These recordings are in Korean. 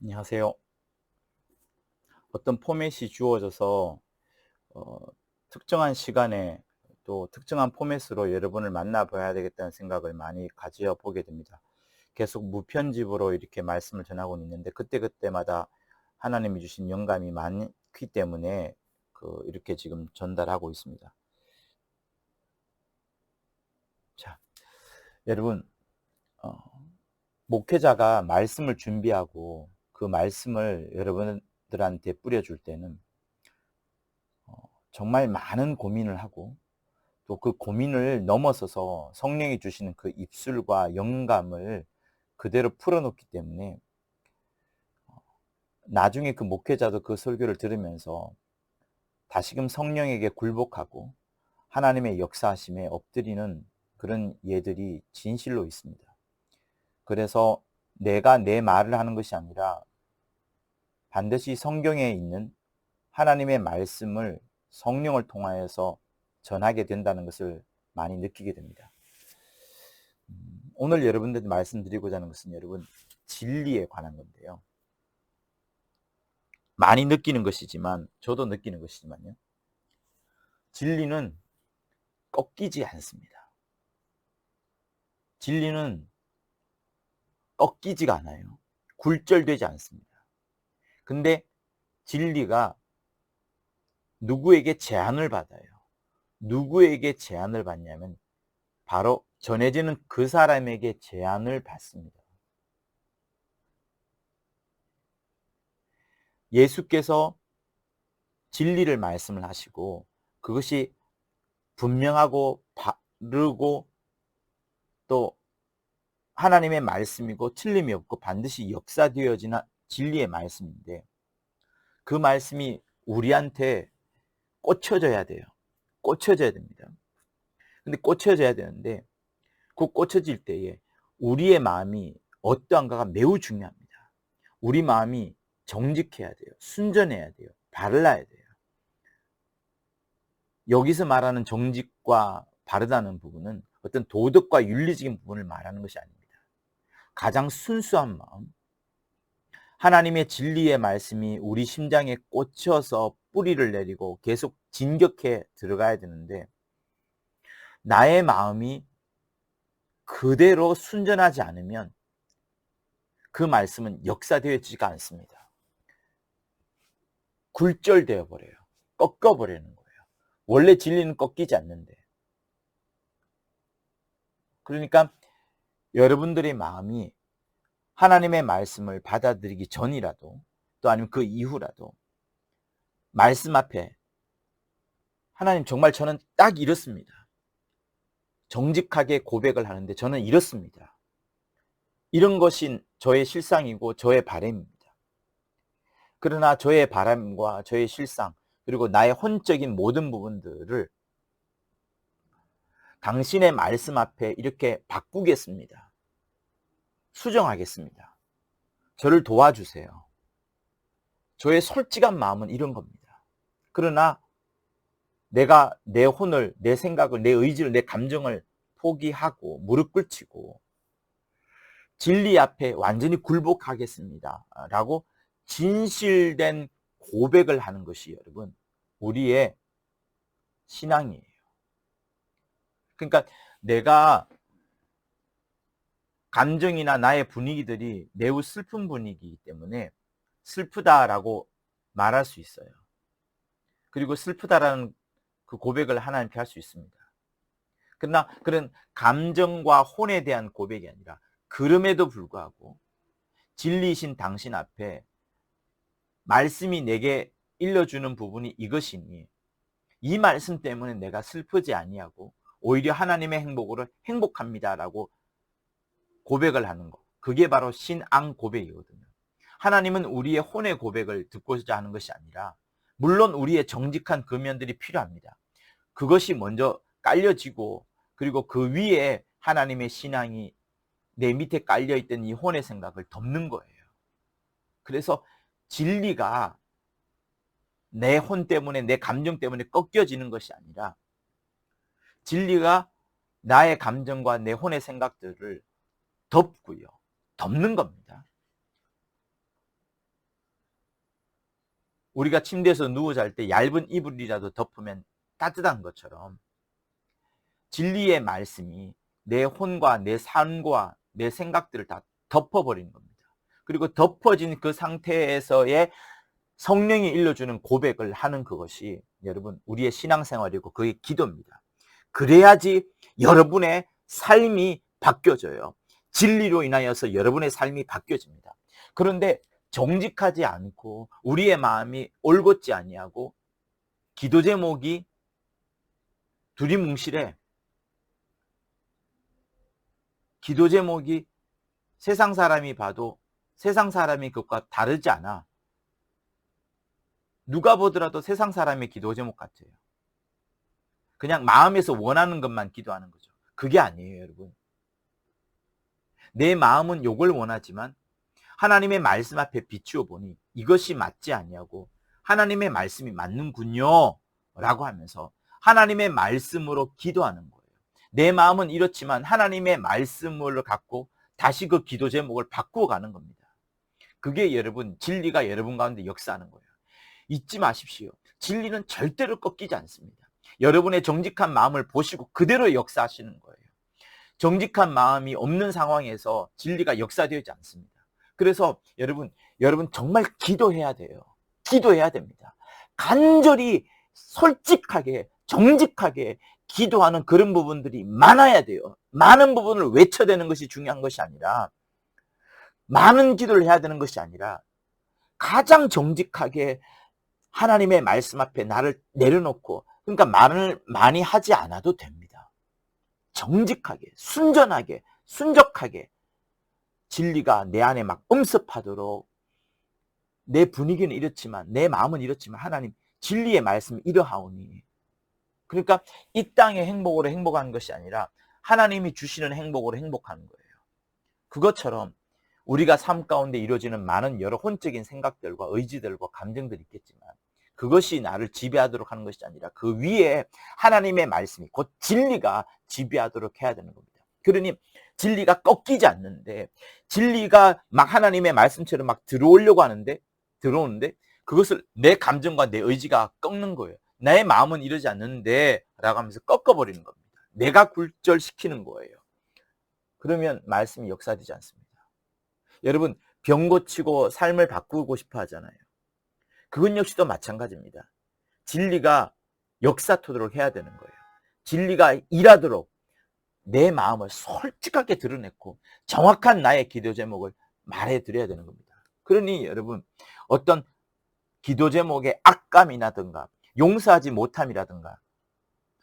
안녕하세요. 어떤 포맷이 주어져서 어, 특정한 시간에 또 특정한 포맷으로 여러분을 만나봐야 되겠다는 생각을 많이 가져 보게 됩니다. 계속 무편집으로 이렇게 말씀을 전하고 있는데 그때그때마다 하나님이 주신 영감이 많기 때문에 이렇게 지금 전달하고 있습니다. 자, 여러분, 어, 목회자가 말씀을 준비하고 그 말씀을 여러분들한테 뿌려줄 때는 정말 많은 고민을 하고 또 그 고민을 넘어서서 성령이 주시는 그 입술과 영감을 그대로 풀어놓기 때문에 나중에 그 목회자도 그 설교를 들으면서 다시금 성령에게 굴복하고 하나님의 역사하심에 엎드리는 그런 예들이 진실로 있습니다. 그래서 내가 내 말을 하는 것이 아니라 반드시 성경에 있는 하나님의 말씀을 성령을 통하여서 전하게 된다는 것을 많이 느끼게 됩니다. 오늘 여러분들한테 말씀드리고자 하는 것은 여러분 진리에 관한 건데요. 많이 느끼는 것이지만 저도 느끼는 것이지만요. 진리는 꺾이지 않습니다. 진리는 꺾이지가 않아요. 굴절되지 않습니다. 근데 진리가 누구에게 제한을 받아요. 누구에게 제한을 받냐면 바로 전해지는 그 사람에게 제한을 받습니다. 예수께서 진리를 말씀을 하시고 그것이 분명하고 바르고 또 하나님의 말씀이고 틀림이 없고 반드시 역사되어지는 진리의 말씀인데 그 말씀이 우리한테 꽂혀져야 돼요. 꽂혀져야 됩니다. 근데 꽂혀져야 되는데 그 꽂혀질 때에 우리의 마음이 어떠한가가 매우 중요합니다. 우리 마음이 정직해야 돼요. 순전해야 돼요. 바르야 돼요. 여기서 말하는 정직과 바르다는 부분은 어떤 도덕과 윤리적인 부분을 말하는 것이 아닙니다. 가장 순수한 마음, 하나님의 진리의 말씀이 우리 심장에 꽂혀서 뿌리를 내리고 계속 진격해 들어가야 되는데 나의 마음이 그대로 순전하지 않으면 그 말씀은 역사되어지지가 않습니다. 굴절되어 버려요. 꺾여 버리는 거예요. 원래 진리는 꺾이지 않는데. 그러니까 여러분들의 마음이 하나님의 말씀을 받아들이기 전이라도 또 아니면 그 이후라도 말씀 앞에 하나님 정말 저는 딱 이렇습니다. 정직하게 고백을 하는데 저는 이렇습니다. 이런 것이 저의 실상이고 저의 바람입니다. 그러나 저의 바람과 저의 실상 그리고 나의 혼적인 모든 부분들을 당신의 말씀 앞에 이렇게 바꾸겠습니다. 수정하겠습니다. 저를 도와주세요. 저의 솔직한 마음은 이런 겁니다. 그러나 내가 내 혼을, 내 생각을, 내 의지를, 내 감정을 포기하고 무릎 꿇치고 진리 앞에 완전히 굴복하겠습니다. 라고 진실된 고백을 하는 것이 여러분 우리의 신앙이에요. 그러니까 내가 감정이나 나의 분위기들이 매우 슬픈 분위기이기 때문에 슬프다라고 말할 수 있어요. 그리고 슬프다라는 그 고백을 하나님께 할 수 있습니다. 그러나 그런 감정과 혼에 대한 고백이 아니라 그럼에도 불구하고 진리이신 당신 앞에 말씀이 내게 일러주는 부분이 이것이니 이 말씀 때문에 내가 슬프지 아니하고 오히려 하나님의 행복으로 행복합니다라고 고백을 하는 것. 그게 바로 신앙 고백이거든요. 하나님은 우리의 혼의 고백을 듣고자 하는 것이 아니라 물론 우리의 정직한 근면들이 필요합니다. 그것이 먼저 깔려지고 그리고 그 위에 하나님의 신앙이 내 밑에 깔려있던 이 혼의 생각을 덮는 거예요. 그래서 진리가 내 혼 때문에 내 감정 때문에 꺾여지는 것이 아니라 진리가 나의 감정과 내 혼의 생각들을 덮고요. 덮는 겁니다. 우리가 침대에서 누워 잘 때 얇은 이불이라도 덮으면 따뜻한 것처럼 진리의 말씀이 내 혼과 내 삶과 내 생각들을 다 덮어버리는 겁니다. 그리고 덮어진 그 상태에서의 성령이 일러주는 고백을 하는 그것이 여러분 우리의 신앙생활이고 그게 기도입니다. 그래야지 여러분의 삶이 바뀌어져요. 진리로 인하여서 여러분의 삶이 바뀌어집니다. 그런데 정직하지 않고 우리의 마음이 올곧지 아니하고 기도 제목이 두리뭉실해. 기도 제목이 세상 사람이 봐도 세상 사람이 그것과 다르지 않아. 누가 보더라도 세상 사람의 기도 제목 같아요. 그냥 마음에서 원하는 것만 기도하는 거죠. 그게 아니에요, 여러분. 내 마음은 욕을 원하지만 하나님의 말씀 앞에 비추어 보니 이것이 맞지 아니하고 하나님의 말씀이 맞는군요 라고 하면서 하나님의 말씀으로 기도하는 거예요. 내 마음은 이렇지만 하나님의 말씀을 갖고 다시 그 기도 제목을 바꾸어 가는 겁니다. 그게 여러분 진리가 여러분 가운데 역사하는 거예요. 잊지 마십시오. 진리는 절대로 꺾이지 않습니다. 여러분의 정직한 마음을 보시고 그대로 역사하시는 거예요. 정직한 마음이 없는 상황에서 진리가 역사되지 않습니다. 그래서 여러분 정말 기도해야 돼요. 기도해야 됩니다. 간절히 솔직하게 정직하게 기도하는 그런 부분들이 많아야 돼요. 많은 부분을 외쳐대는 것이 중요한 것이 아니라 많은 기도를 해야 되는 것이 아니라 가장 정직하게 하나님의 말씀 앞에 나를 내려놓고 그러니까 말을 많이 하지 않아도 됩니다. 정직하게 순전하게 순적하게 진리가 내 안에 막 엄습하도록 내 분위기는 이렇지만 내 마음은 이렇지만 하나님 진리의 말씀이 이러하오니 그러니까 이 땅의 행복으로 행복하는 것이 아니라 하나님이 주시는 행복으로 행복하는 거예요. 그것처럼 우리가 삶 가운데 이루어지는 많은 여러 혼적인 생각들과 의지들과 감정들이 있겠지만 그것이 나를 지배하도록 하는 것이 아니라 그 위에 하나님의 말씀이 곧 진리가 지배하도록 해야 되는 겁니다. 그러니 진리가 꺾이지 않는데 진리가 막 하나님의 말씀처럼 막 들어오는데 그것을 내 감정과 내 의지가 꺾는 거예요. 나의 마음은 이러지 않는데 라고 하면서 꺾어버리는 겁니다. 내가 굴절시키는 거예요. 그러면 말씀이 역사되지 않습니다. 여러분 병 고치고 삶을 바꾸고 싶어 하잖아요. 그건 역시도 마찬가지입니다. 진리가 역사토록 해야 되는 거예요. 진리가 일하도록 내 마음을 솔직하게 드러냈고 정확한 나의 기도 제목을 말해드려야 되는 겁니다. 그러니 여러분 어떤 기도 제목의 악감이라든가 용서하지 못함이라든가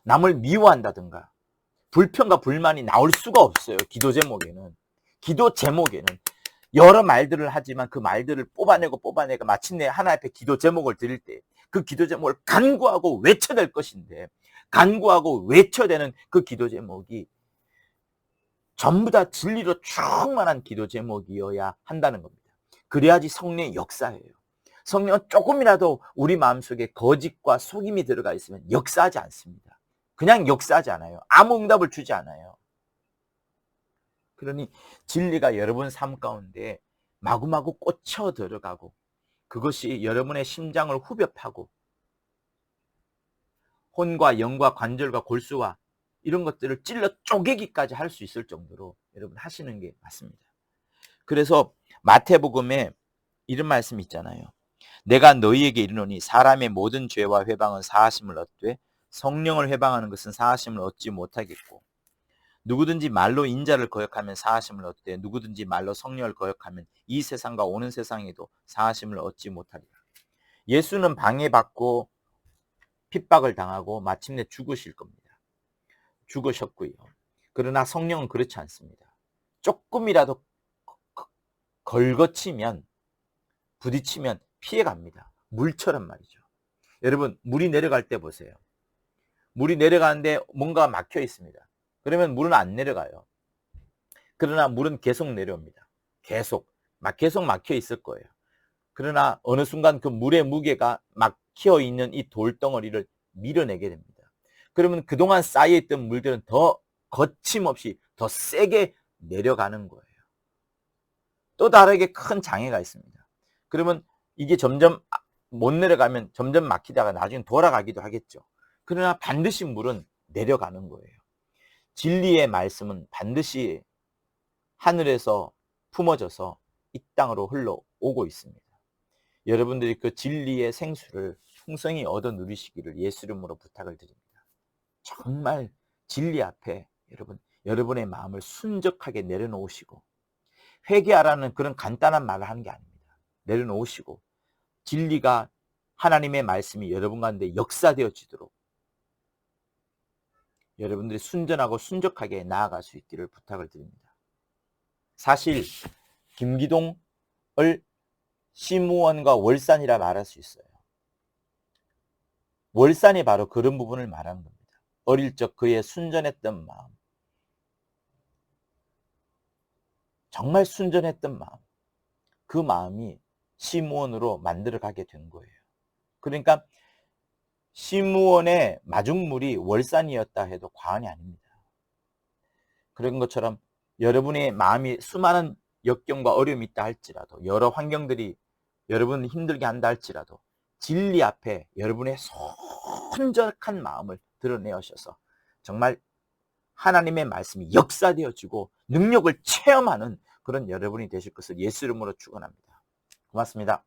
남을 미워한다든가 불평과 불만이 나올 수가 없어요. 기도 제목에는. 기도 제목에는 여러 말들을 하지만 그 말들을 뽑아내고 마침내 하나님 앞에 기도 제목을 드릴 때 그 기도 제목을 간구하고 외쳐댈 것인데 간구하고 외쳐대는 그 기도 제목이 전부 다 진리로 충만한 기도 제목이어야 한다는 겁니다. 그래야지 성령의 역사예요. 성령은 조금이라도 우리 마음속에 거짓과 속임이 들어가 있으면 역사하지 않습니다. 그냥 역사하지 않아요. 아무 응답을 주지 않아요. 그러니 진리가 여러분 삶 가운데 마구마구 꽂혀 들어가고 그것이 여러분의 심장을 후벼 파고 혼과 영과 관절과 골수와 이런 것들을 찔러 쪼개기까지 할 수 있을 정도로 여러분 하시는 게 맞습니다. 그래서 마태복음에 이런 말씀이 있잖아요. 내가 너희에게 이르노니 사람의 모든 죄와 회방은 사하심을 얻되 성령을 회방하는 것은 사하심을 얻지 못하겠고 누구든지 말로 인자를 거역하면 사하심을 얻되 누구든지 말로 성령을 거역하면 이 세상과 오는 세상에도 사하심을 얻지 못하리라. 예수는 방해받고 핍박을 당하고 마침내 죽으실 겁니다. 죽으셨고요. 그러나 성령은 그렇지 않습니다. 조금이라도 걸거치면 부딪히면 피해갑니다. 물처럼 말이죠. 여러분 물이 내려갈 때 보세요. 물이 내려가는데 뭔가 막혀 있습니다. 그러면 물은 안 내려가요. 그러나 물은 계속 내려옵니다. 계속 막혀 있을 거예요. 그러나 어느 순간 그 물의 무게가 막혀 있는 이 돌덩어리를 밀어내게 됩니다. 그러면 그동안 쌓여있던 물들은 더 거침없이 더 세게 내려가는 거예요. 또 다르게 큰 장애가 있습니다. 그러면 이게 점점 못 내려가면 점점 막히다가 나중에 돌아가기도 하겠죠. 그러나 반드시 물은 내려가는 거예요. 진리의 말씀은 반드시 하늘에서 품어져서 이 땅으로 흘러오고 있습니다. 여러분들이 그 진리의 생수를 풍성히 얻어 누리시기를 예수 이름으로 부탁을 드립니다. 정말 진리 앞에 여러분의 마음을 순적하게 내려놓으시고, 회개하라는 그런 간단한 말을 하는 게 아닙니다. 내려놓으시고 진리가, 하나님의 말씀이 여러분 가운데 역사되어지도록 여러분들이 순전하고 순적하게 나아갈 수 있기를 부탁을 드립니다. 사실 김기동을 시무원과 월산이라 말할 수 있어요. 월산이 바로 그런 부분을 말하는 겁니다. 어릴 적 그의 순전했던 마음, 정말 순전했던 마음, 그 마음이 시무원으로 만들어가게 된 거예요. 그러니까 시무원의 마중물이 월산이었다 해도 과언이 아닙니다. 그런 것처럼 여러분의 마음이 수많은 역경과 어려움이 있다 할지라도, 여러 환경들이 여러분을 힘들게 한다 할지라도 진리 앞에 여러분의 순적한 마음을 드러내셔서 정말 하나님의 말씀이 역사되어지고 능력을 체험하는 그런 여러분이 되실 것을 예수 이름으로 축원합니다. 고맙습니다.